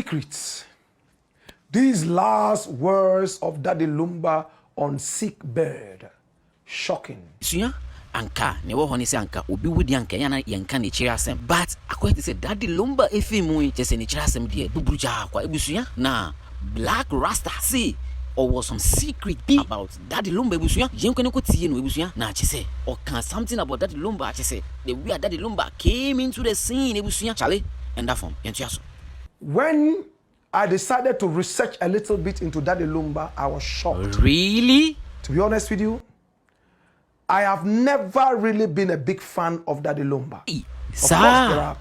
Secrets. These last words of Daddy Lumba on sick bed. Shocking. Anka never honey say anka obi wudi anka yana yanka ne chiri asem, but according to say Daddy Lumba efi mu just ne chiri asem de bubuja kwa ebusua na Blàck Ràsta see or was some secret be about Daddy Lumba ebusua jenko ne ko tie no ebusua na che say or can something about Daddy Lumba che say the way Daddy Lumba came into the scene ebusua chale and that form yentuaso. When I decided to research a little bit into Daddy Lumba, I was shocked. Really? To be honest with you, I have never really been a big fan of Daddy Lumba. Of course, there are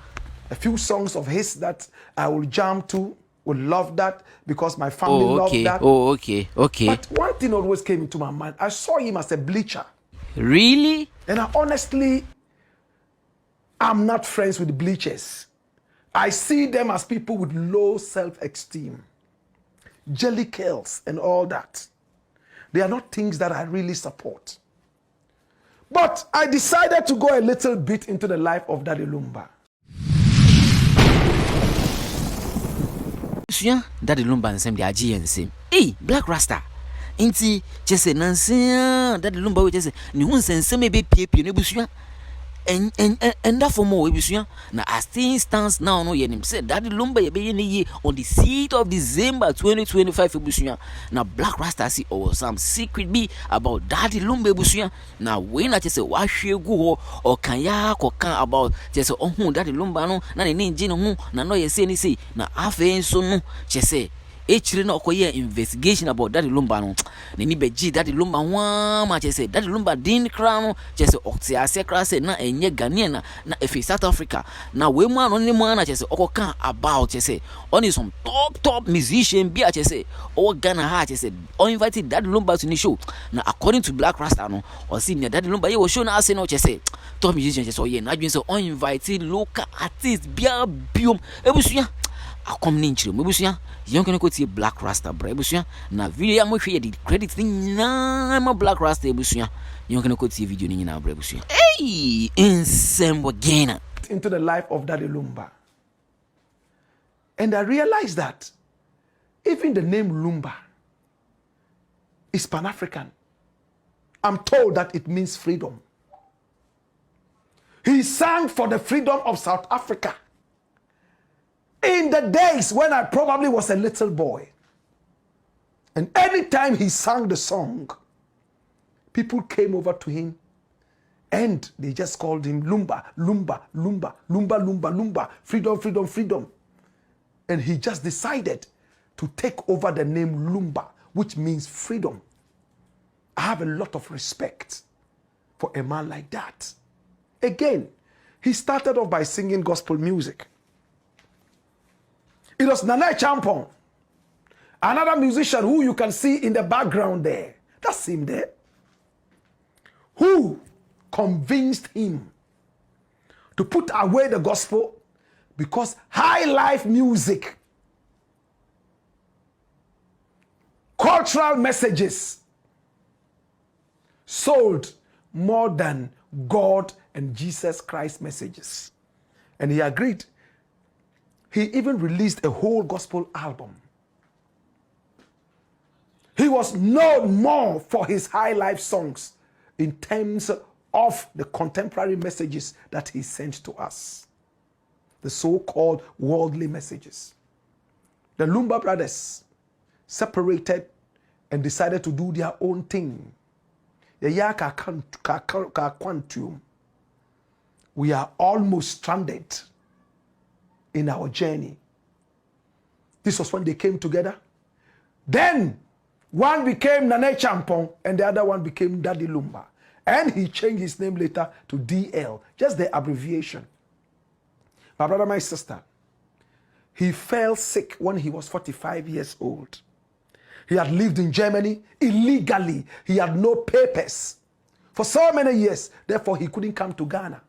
a few songs of his that I will jam to, would love that because my family loved that. Oh, okay. But one thing always came into my mind. I saw him as a bleacher. Really? And I'm not friends with bleachers. I see them as people with low self-esteem, jelly kills and all that. They are not things that I really support. But I decided to go a little bit into the life of Daddy Lumba. Daddy Lumba and the AGNC. Hey, Blàck Ràsta. Inti just Nancy Daddy Lumba we just ni hun sense maybe pepe no busua. And that for more ebusua na as things stands now no yenim say Daddy Lumba ye be ye on the 6th of December 2025 ebusua na Blàck Ràsta see or some secret be about Daddy Lumba ebusua na when I just say wa hwe gu ho or kan ya ko kan about just ohun Daddy Lumba no na ne nje no ho na no ye say ni say na afen so no che say H3 no okoye investigation about Daddy Lumba no ni beji Daddy Lumba wa ma che say Daddy Lumba din kra no che say otiase kra say na enye Ghanaian na efi South Africa na we mu ano ni mu na che say okoka about che say on is some top musician bi che say o Ghana ha che say o invited Daddy Lumba to the show na according to Blàck Ràsta no or see Daddy Lumba ye wo show na ase no che say top musician che say o ye na adwin say o invited local artists bia biom ebusua akom ni nchiro ebusua yonke ne ko tie Blàck Ràsta bra ebusua na video ya mo hwe di credit ni na ma Blàck Ràsta ebusua yonke ne ko tie video ni na bra ebusua hey insembo gena into the life of Daddy Lumba, and I realized that even the name Lumba is Pan-African. I'm told that it means freedom. He sang for the freedom of South Africa in the days when I probably was a little boy. And anytime he sang the song, people came over to him and they just called him Lumba, Lumba, Lumba, Lumba, Lumba, Lumba, freedom, freedom, freedom. And he just decided to take over the name Lumba, which means freedom. I have a lot of respect for a man like that. Again, he started off by singing gospel music. It was Nana Champon, another musician who you can see in the background there. That's him there. Who convinced him to put away the gospel because high life music, cultural messages sold more than God and Jesus Christ messages. And he agreed. He even released a whole gospel album. He was known more for his high life songs in terms of the contemporary messages that he sent to us, the so-called worldly messages. The Lumba brothers separated and decided to do their own thing. We are almost stranded in our journey. This was when they came together. Then one became Nana Champon and the other one became Daddy Lumba. And he changed his name later to DL, just the abbreviation. My brother, my sister, he fell sick when he was 45 years old. He had lived in Germany illegally. He had no papers for so many years. Therefore, he couldn't come to Ghana.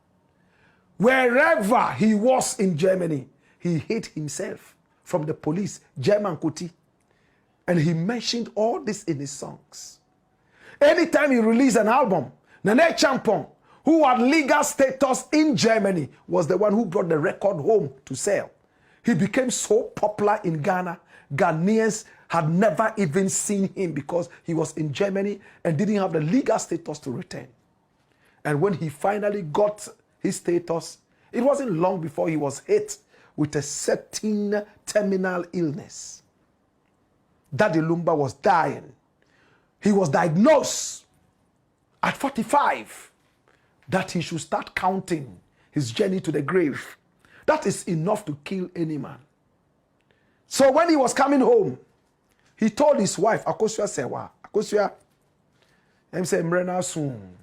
Wherever he was in Germany, he hid himself from the police, German Kuti. And he mentioned all this in his songs. Anytime he released an album, Nana Champon, who had legal status in Germany, was the one who brought the record home to sell. He became so popular in Ghana. Ghanaians had never even seen him because he was in Germany and didn't have the legal status to return. And when he finally got his status, it wasn't long before he was hit with a certain terminal illness. Daddy Lumba was dying. He was diagnosed at 45 that he should start counting his journey to the grave. That is enough to kill any man. So when he was coming home, he told his wife, Akosua Sewa, Akosua, I'm saying, Mrena soon.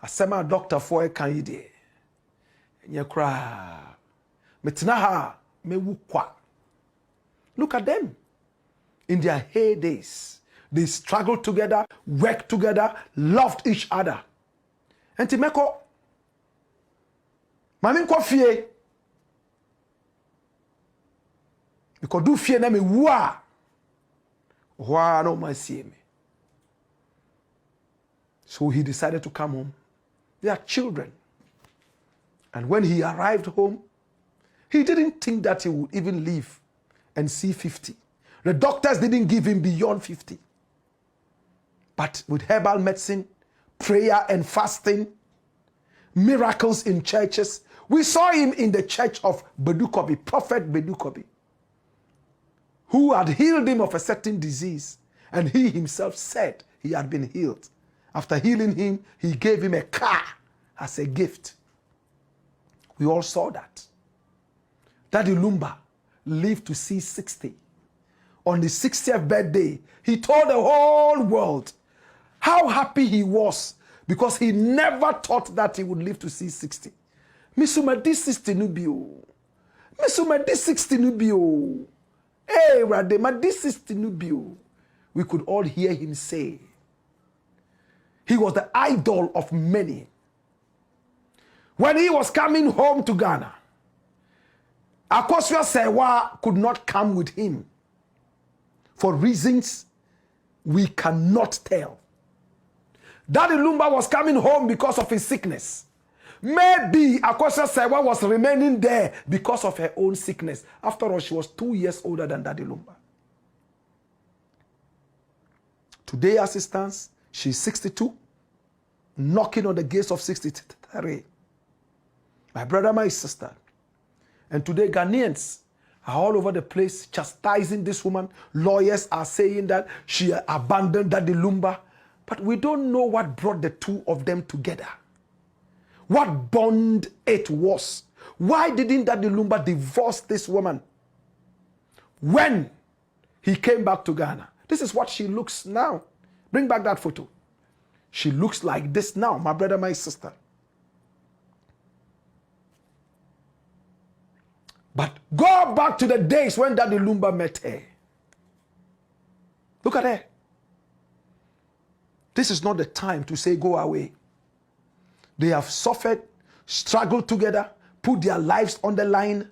I sent my doctor for a candidate. And you cry. Metinaha, me wukwa. Look at them. In their heydays, they struggled together, worked together, loved each other. And Timeko, Mami kwa fie. Because do fie na me wa. Wa no ma see me. So he decided to come home. They are children. And when he arrived home, he didn't think that he would even live and see 50. The doctors didn't give him beyond 50. But with herbal medicine, prayer and fasting, miracles in churches, we saw him in the church of Bedukobi, Prophet Bedukobi, who had healed him of a certain disease. And he himself said he had been healed. After healing him, he gave him a car as a gift. We all saw that. Daddy Lumba lived to see 60. On his 60th birthday, he told the whole world how happy he was because he never thought that he would live to see 60. Misuma di 60 nubio. Misuma di 60 nubio. Hey, Rade, ma di 60 nubio. We could all hear him say. He was the idol of many. When he was coming home to Ghana, Akosua Sewa could not come with him for reasons we cannot tell. Daddy Lumba was coming home because of his sickness. Maybe Akosua Sewa was remaining there because of her own sickness. After all, she was 2 years older than Daddy Lumba. Today, as it stands, she's 62, knocking on the gates of 63. My brother, my sister. And today, Ghanaians are all over the place chastising this woman. Lawyers are saying that she abandoned Daddy Lumba. But we don't know what brought the two of them together. What bond it was. Why didn't Daddy Lumba divorce this woman when he came back to Ghana? This is what she looks now. Bring back that photo. She looks like this now, my brother, my sister. But go back to the days when Daddy Lumba met her. Look at her. This is not the time to say go away. They have suffered, struggled together, put their lives on the line,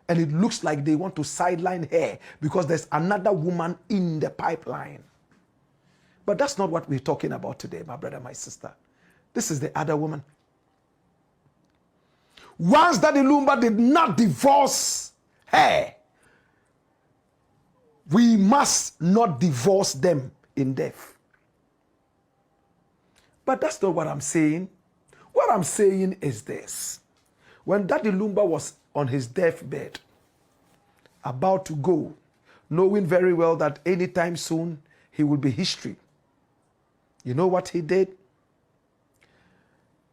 and it looks like they want to sideline her because there's another woman in the pipeline. But that's not what we're talking about today, my brother, my sister. This is the other woman. Once Daddy Lumba did not divorce her, we must not divorce them in death. But that's not what I'm saying. What I'm saying is this. When Daddy Lumba was on his deathbed, about to go, knowing very well that anytime soon he will be history, you know what he did?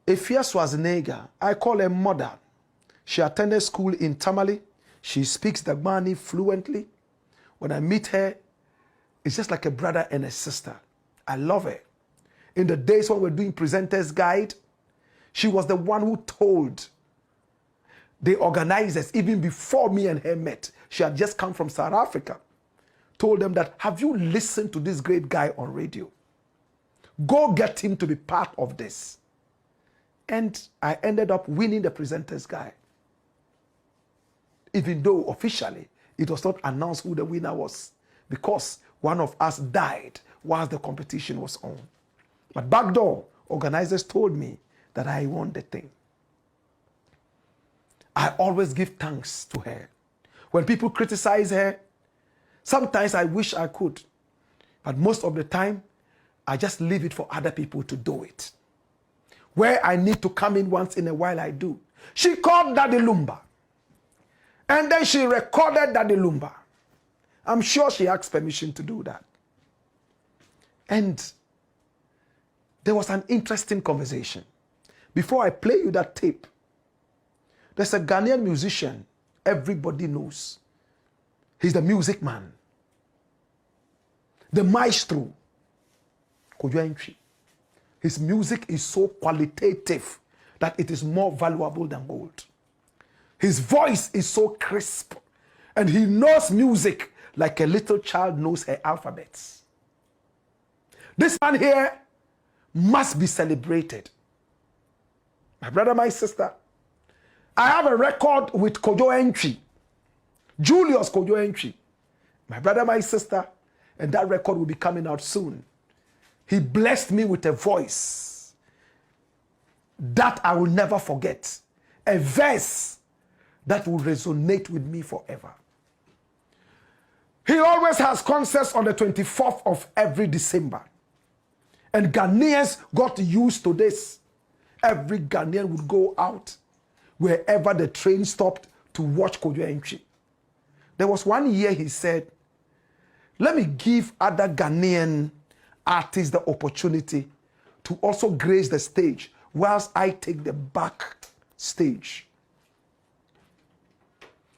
Efia Schwarzenegger, I call her mother. She attended school in Tamale. She speaks the Gbani fluently. When I meet her, it's just like a brother and a sister. I love her. In the days when we're doing Presenter's Guide, she was the one who told the organizers, even before me and her met, she had just come from South Africa, told them that, have you listened to this great guy on radio? Go get him to be part of this. And I ended up winning the Presenter's Guide. Even though officially it was not announced who the winner was, because one of us died whilst the competition was on. But backdoor, organizers told me that I won the thing. I always give thanks to her. When people criticize her, sometimes I wish I could. But most of the time, I just leave it for other people to do it. Where I need to come in once in a while, I do. She called Daddy Lumba. And then she recorded Daddy Lumba. I'm sure she asked permission to do that. And there was an interesting conversation. Before I play you that tape, there's a Ghanaian musician everybody knows. He's the music man. The maestro, Kojo Antwi. His music is so qualitative that it is more valuable than gold. His voice is so crisp, and he knows music like a little child knows her alphabets. This man here must be celebrated. My brother, my sister, I have a record with Kojo Antwi, Julius Kojo Antwi. My brother, my sister, and that record will be coming out soon. He blessed me with a voice that I will never forget. A verse that will resonate with me forever. He always has concerts on the 24th of every December. And Ghanaians got used to this. Every Ghanaian would go out wherever the train stopped to watch Kojo Antwi. There was one year he said, let me give other Ghanaian artists the opportunity to also grace the stage whilst I take the back stage.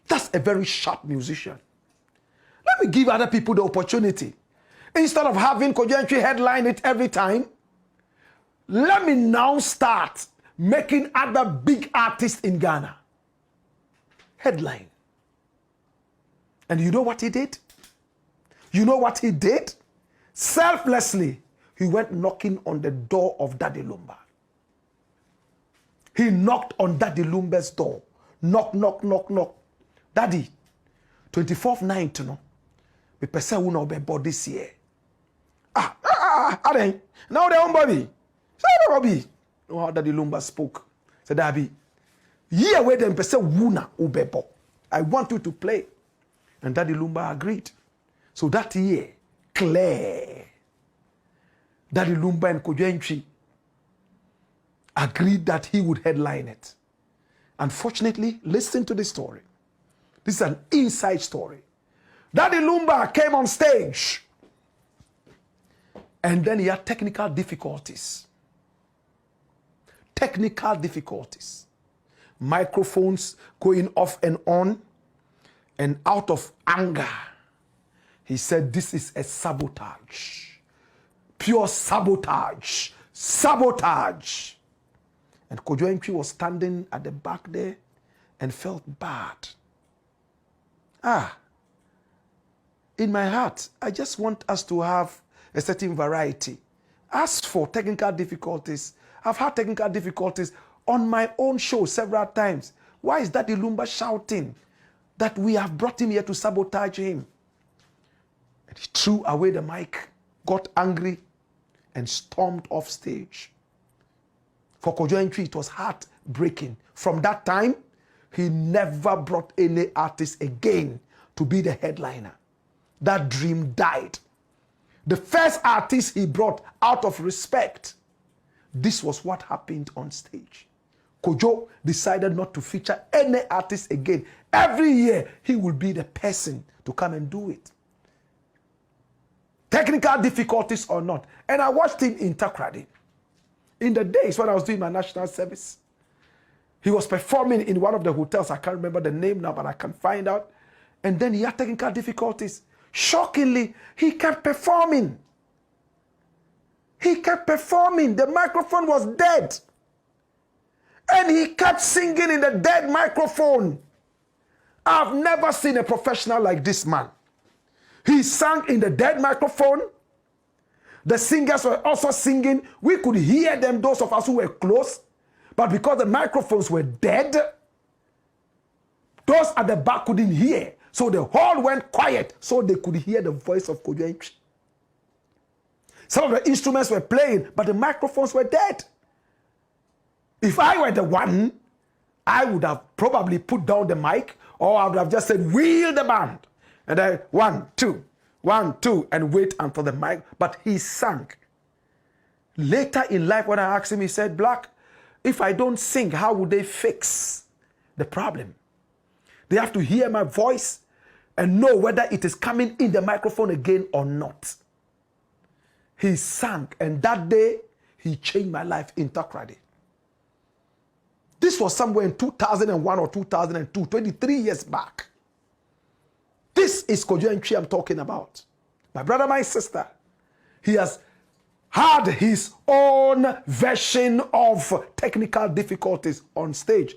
That's a very sharp musician. Let me give other people the opportunity. Instead of having Kojo Antwi headline it every time, let me now start making other big artists in Ghana headline. And you know what he did? You know what he did? Selflessly, he went knocking on the door of Daddy Lumba. He knocked on Daddy Lumba's door. Knock, knock, knock, knock. Daddy, 24th night, no. Me pese who no be body this year. Now they own body. Say no body. No how Daddy Lumba spoke. Said Daddy, year where them pese who na ubebo. I want you to play. And Daddy Lumba agreed. So that year, clear. Daddy Lumba and Kojo Antwi agreed that he would headline it. Unfortunately, listen to this story. This is an inside story. Daddy Lumba came on stage and then he had technical difficulties. Technical difficulties. Microphones going off and on, and out of anger, he said, this is a sabotage. Pure sabotage. Sabotage. And Kojo Antwi was standing at the back there and felt bad. In my heart, I just want us to have a certain variety. As for technical difficulties, I've had technical difficulties on my own show several times. Why is Daddy Lumba shouting that we have brought him here to sabotage him? And he threw away the mic, got angry, and stormed off stage. For Kojo Antwi, it was heartbreaking. From that time, he never brought any artist again to be the headliner. That dream died. The first artist he brought out of respect, this was what happened on stage. Kojo decided not to feature any artist again. Every year, he will be the person to come and do it. Technical difficulties or not. And I watched him in Takrady. In the days when I was doing my national service, he was performing in one of the hotels. I can't remember the name now, but I can find out. And then he had technical difficulties. Shockingly, he kept performing. He kept performing. The microphone was dead. And he kept singing in the dead microphone. I've never seen a professional like this man. He sang in the dead microphone. The singers were also singing. We could hear them, those of us who were close. But because the microphones were dead, those at the back couldn't hear. So the hall went quiet so they could hear the voice of Kojo Antwi. Some of the instruments were playing, but the microphones were dead. If I were the one, I would have probably put down the mic, or I would have just said, wheel the band. And then 1, 2, 1, 2, and wait until the mic. But he sang. Later in life, when I asked him, he said, Black, if I don't sing, how would they fix the problem? They have to hear my voice and know whether it is coming in the microphone again or not. He sang, and that day, he changed my life in Takoradi. This was somewhere in 2001 or 2002, 23 years back. This is Kojo Antwi I'm talking about. My brother, my sister, he has had his own version of technical difficulties on stage.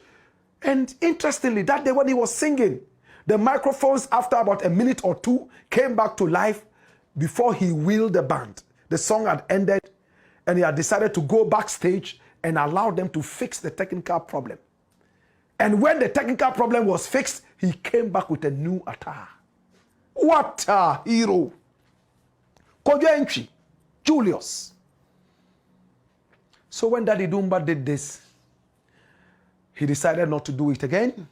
And interestingly, that day when he was singing, the microphones, after about a minute or two, came back to life before he wheeled the band. The song had ended, and he had decided to go backstage and allow them to fix the technical problem. And when the technical problem was fixed, he came back with a new attire. What a hero! Kojo Antwi, Julius. So when Daddy Lumba did this, he decided not to do it again.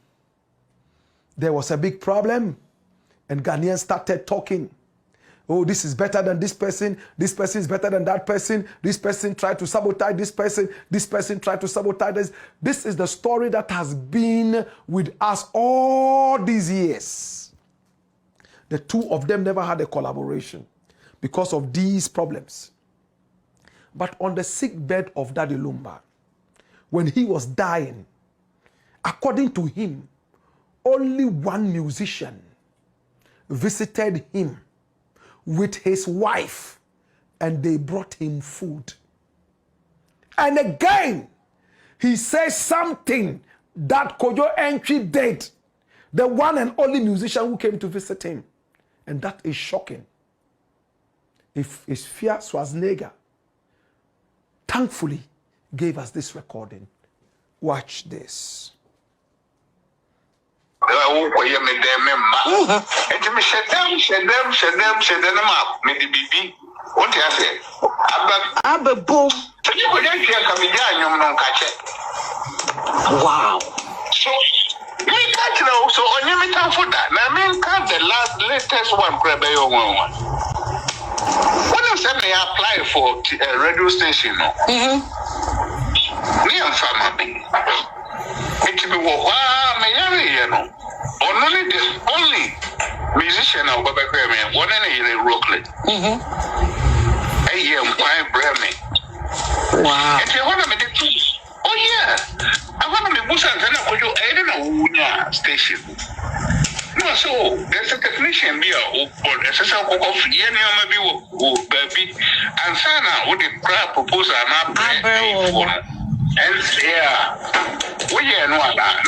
There was a big problem, and Ghanaians started talking. Oh, this is better than this person is better than that person, this person tried to sabotage this person tried to sabotage this. This is the story that has been with us all these years. The two of them never had a collaboration because of these problems. But on the sick bed of Daddy Lumba, when he was dying, according to him, only one musician visited him with his wife, and they brought him food. And again, he says something that Kojo Antwi did, the one and only musician who came to visit him. And that is shocking. If it's Fear Schwarzenegger, thankfully, gave us this recording. Watch this. Wow. So on your meter for that. Now, I mean, the latest one, grab a young one. What else may I apply for a radio station? Me and family. It will be what only the only musician of Baba Kreme, one in a Rocklet. A young fine Bremy. Wow. If you want to make it, oh, yeah. I want to be Musa and I don't know station. No, so there's a technician here or a session of maybe baby and Sana would the crowd propose an up and yeah, we are no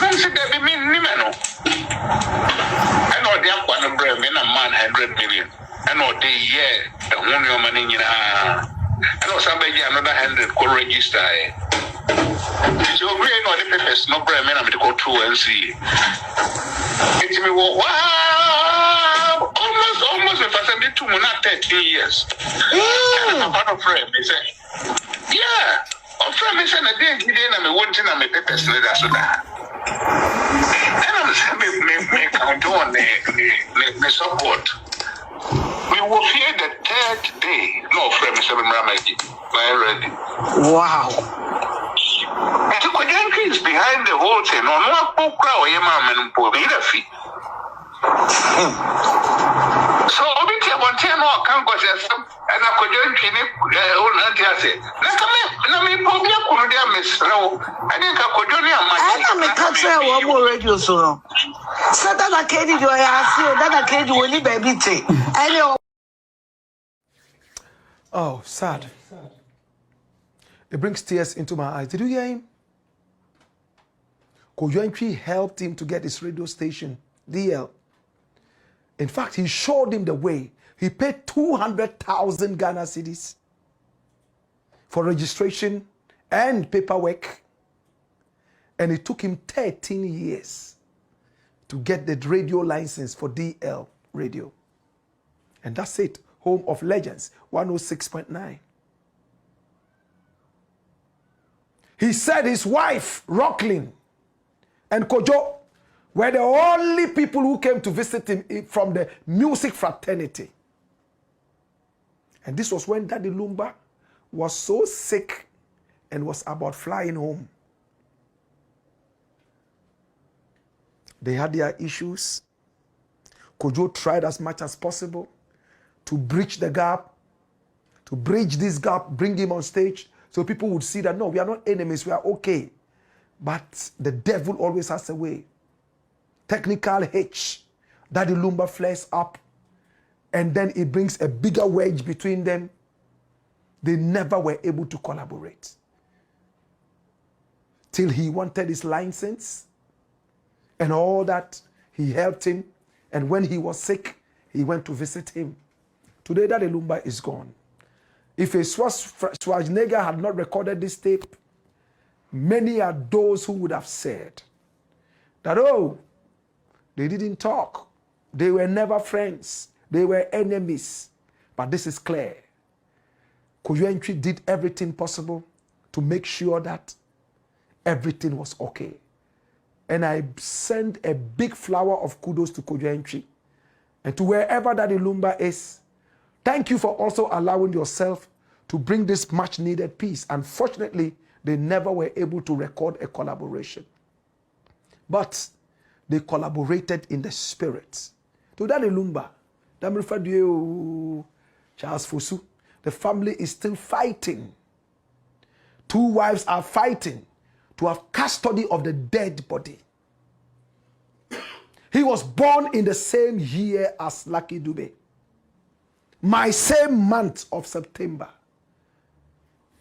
Nancy Debbie mean Nimeno. I know the up one brave in a man 100 million. I know the year the only money in I know somebody another 100 could register. So we know the papers, no brave men to go through and see. It's me wow, almost if I said it 13 years. And I'm part of friend, they say, yeah. On friend, they said a day, I'm wanting to make papers, that's that. And I'm saying, make count on the support. We will fear the third day. No, friend, Mr. Ramagi, ready. Wow. The Kojo Antwi is behind the whole thing. No, no, crowd, your mom and poor fee. So, obviously, I want to know how come because and I could join old auntie. I said, let me probably could have missed. I think I could join I am a country one more radio so. So that I can't do that I can't do any baby tea. Oh, sad. It brings tears into my eyes. Did you hear him? Kojo Antwi helped him to get his radio station, DL. In fact, he showed him the way. He paid 200,000 Ghana cedis for registration and paperwork. And it took him 13 years to get the radio license for DL radio. And that's it. Home of Legends, 106.9. He said his wife, Rocklin, and Kojo were the only people who came to visit him from the music fraternity. And this was when Daddy Lumba was so sick and was about flying home. They had their issues. Kojo tried as much as possible to bridge the gap, to bridge this gap, bring him on stage so people would see that, no, we are not enemies, we are okay. But the devil always has a way. Technical hitch. Daddy Lumba flares up, and then it brings a bigger wedge between them. They never were able to collaborate. Till he wanted his license and all that, he helped him. And when he was sick, he went to visit him. Today, Daddy Lumba is gone. If a Schwarzenegger had not recorded this tape, many are those who would have said that, oh, they didn't talk. They were never friends. They were enemies. But this is clear. Kojo Antwi did everything possible to make sure that everything was okay. And I send a big flower of kudos to Kojo Antwi and to wherever Daddy Lumba is. Thank you for also allowing yourself to bring this much needed peace. Unfortunately, they never were able to record a collaboration. But they collaborated in the spirit. To Daddy Lumba, that referred to you, Charles Fosu, the family is still fighting. 2 wives are fighting to have custody of the dead body. He was born in the same year as Lucky Dube. My same month of September.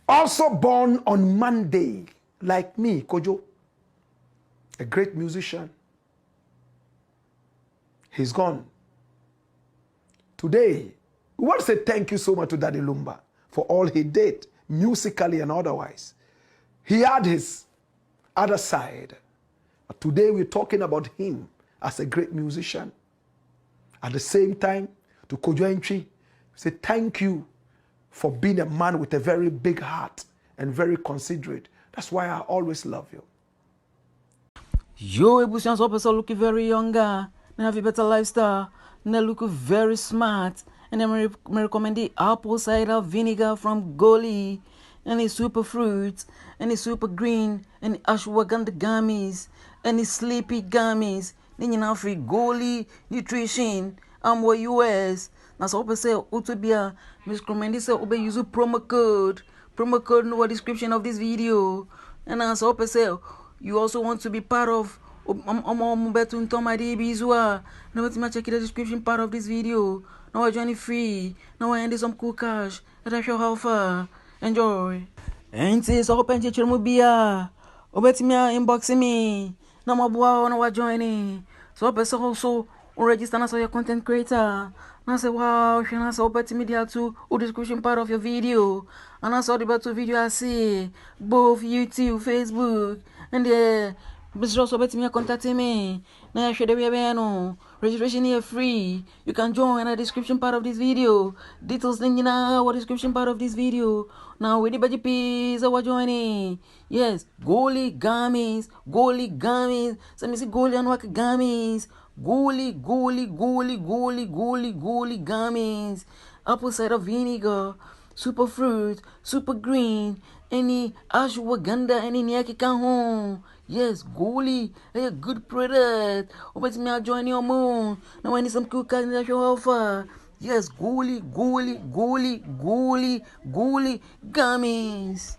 Also born on Monday, like me, Kojo. A great musician. He's gone. Today, we want to say thank you so much to Daddy Lumba for all he did, musically and otherwise. He had his other side. But today we're talking about him as a great musician. At the same time, to Kojo Antwi, say thank you for being a man with a very big heart and very considerate. That's why I always love you. Yo, ebusians also looking very younger. They have a better lifestyle. They look very smart. And I recommend the apple cider vinegar from Goli. And the super fruits. And the super green. And the ashwagandha gummies. And the sleepy gummies. Then you know free Goli nutrition. What US. Now so say utubia Miss Cromendi say ube use promo code in the description of this video. And as so say you also want to be part of betu ntoma di bizwa. Now check the description part of this video. Now I join free. Now I end some cool cash. Let show how far. Enjoy. And say so open to chirmubia. Obeti me inboxing me. Now my boy no joining. So also register as your content creator. And I say, wow, she has opened media to the description part of your video. And I saw the battle video I see both YouTube, Facebook, and the business also me contacting me. Now I should be registration here free. You can join in the description part of this video. Details in the description part of this video. Now with the budget piece I was joining. Yes, Goli gummies. So me see Goli and Waka gummies. Goli gummies, apple cider vinegar, super fruit, super green, any ashwagandha, any nyaki home. Yes, Goli, a good product. Open me I'll join your moon. Now I need some cool cards that show offer. Yes, Goli gummies.